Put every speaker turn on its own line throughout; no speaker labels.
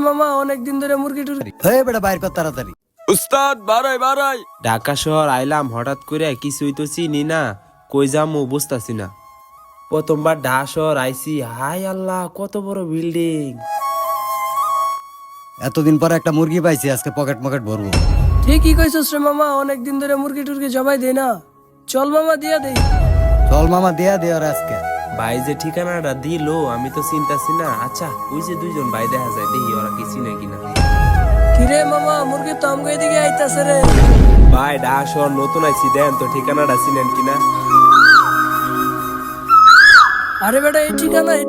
মামা অনেকদিন ধরে মুরগি টুরগি
হয়ে বেটা বাইর কর তাড়াতাড়ি।
উস্তাদ বাড়াই ঢাকা শহর আইলাম হঠাৎ করে কিছুই তো চিনি না, কই যামু বুঝতাছি না। প্রথমবার ঢাকা শহর আইছি, হাই আল্লাহ কত বড় বিল্ডিং।
এতদিন পরে একটা মুরগি পাইছি, আজকে পকেট মকেট ভরবো।
ঠিকই কইছস রে মামা, অনেকদিন ধরে মুরগি টুরগি জবাই দেই না। চল মামা দিয়া দেই।
চল মামা দেয়া দে আর আজকে।
ভাই যে ঠিকানাটা দিলো আমি তো চিনতাছি না। আচ্ছা ওই যে দুইজন ভাই দেখা যায়, দেখি ওরা কি চিনে কিনা।
কিরে মামা মুরগি তো আমগো এদিকে আইতাছে রে।
ভাই ঢাকা শহর নতুন আইছি, দেন তো ঠিকানাটা চিনেন কিনা।
আরে বেটা এই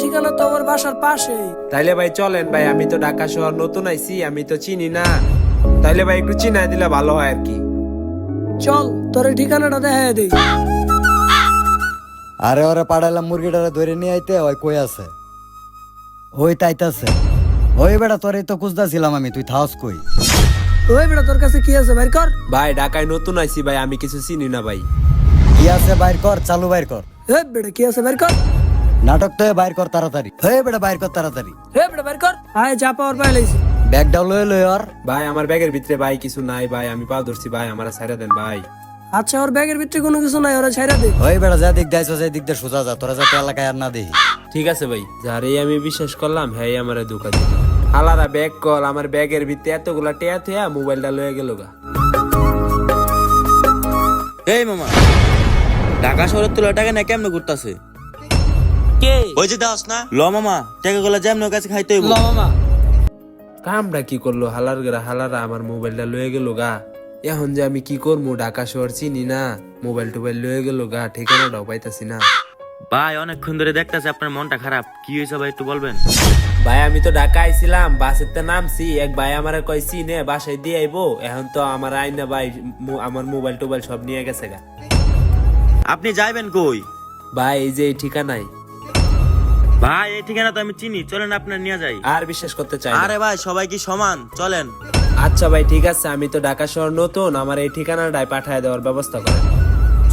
ঠিকানা তো আমার বাসার পাশে।
তাইলে ভাই চলেন ভাই, আমি তো ঢাকা শহর নতুন আইছি, আমি তো চিনি না। তাইলে ভাই একটু চিনাই দিলে ভালো হয় আর কি।
চল তোর এই ঠিকানাটা দেখায় দেই।
আরে ওরে পাড়াইলাম মুরগিটারে ধরে নিয়ে আইতে, ওই কই আছে? ওই তাইতাছে। ওই বেটা তোরে তো খুঁজতাছিলাম আমি, তুই থাস কই?
ওই বেটা তোর কাছে কি আছে বাইর কর।
ভাই ঢাকায় নতুন আইছি ভাই, আমি কিছু চিনি না ভাই।
কি আছে বাইর কর, চালু বাইর কর।
হে বেটা কি আছে বাইর কর।
নাটক তো বাইর কর তাড়াতাড়ি। হয়ে বেটা বাইর কর তাড়াতাড়ি।
হে বেটা বাইর কর। আয় যা পাওয়ার পাই লাইছি।
ব্যাগটা লয়ে লয়ে আর।
ভাই আমার ব্যাগের ভিতরে ভাই কিছু নাই ভাই, আমি পা ধরছি ভাই, আমার ছাইরা দেন ভাই।
আচ্ছা ওর ব্যাগের ভিতরে কোনো কিছু নাই, ওরা ছাইরা দে।
ওই বেটা যা দিক দাইছো সেই দিক দিয়ে সোজা যা, তোরা যাতে এলাকায় আর না দেখি।
ঠিক আছে ভাই, যারে আমি বিশ্বাস করলাম হ্যাঁ আমারে ধোকা দিল। হালারা ব্যাগ কল, আমার ব্যাগের ভিতরে এতগুলা টেয়া থেয়া মোবাইলটা লয়ে গেল গা।
এই মামা, ঢাকা শহরের তুলা টাকা না কেমনে ঘুরতাছে?
কে
ওই যে দাস না ল মামা, টাকা গুলা যেমন কাছে খাইতে হইব।
ল মামা
কামটা কি করলো হালারা আমার মোবাইলটা লয়ে গেল গা। এখন যে আমি কি করবো, ঢাকা শহর চিনি না, মোবাইল টোবাইল লয়ে গেল গা, ঠিকানাটাও পাইতাছি না।
ভাই অনেকক্ষণ ধরে দেখতাছি আপনার মনটা খারাপ, কি হয়েছে ভাই একটু বলবেন?
ভাই আমি তো ঢাকা আইছিলাম, বাসেতে নামছি, এক ভাই আমার কইছি নে বাসায় দিয়ে আইবো, এখন তো আমার আইনা ভাই আমার মোবাইল টোবাইল সব নিয়ে গেছে গা।
আপনি যাইবেন কই?
ভাই এই যে এই ঠিকানায়।
ভাই এই ঠিকানা তো আমি চিনি, চলেন আপনার নিয়ে যাই।
আর বিশ্বাস করতে চাই না।
আরে ভাই সবাই কি সমান? চলেন।
আচ্ছা ভাই ঠিক আছে, আমি তো ঢাকা শহর নতুন, আমার এই ঠিকানাটাই পাঠায় দেওয়ার ব্যবস্থা করেন।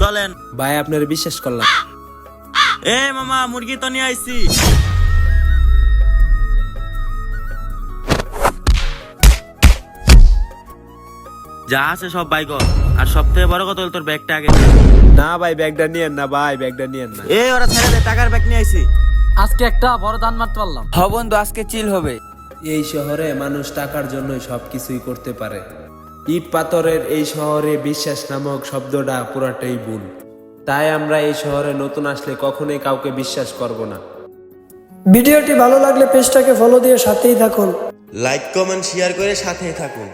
চলেন
ভাই আপনার বিশ্বাস করলাম।
এ মামা মুরগি তো নিয়ে আইছি। যা আছে সব বাই কর, আর সব থেকে বড় কথা হলো তোর ব্যাগটা আগে নে।
না ভাই ব্যাগটা নিয়েন না ভাই, ব্যাগটা নিয়েন না।
এ ওরা ছেড়ে দে, টাকার ব্যাগ নিয়ে আইছি।
আজকে একটা বড় দান মারতে পারলাম। হ বন্ধু আজকে চিল হবে।
এই শহরে মানুষ টাকার জন্যই সবকিছুই করতে পারে। ইট পাথরের এই শহরে বিশ্বাস নামক শব্দটা পুরাটাই ভুল। তাই আমরা এই শহরে নতুন আসলে কখনোই কাউকে বিশ্বাস করব না।
ভিডিওটি ভালো লাগলে পেজটাকে ফলো দিয়ে সাথেই থাকুন।
লাইক কমেন্ট শেয়ার করে সাথেই থাকুন।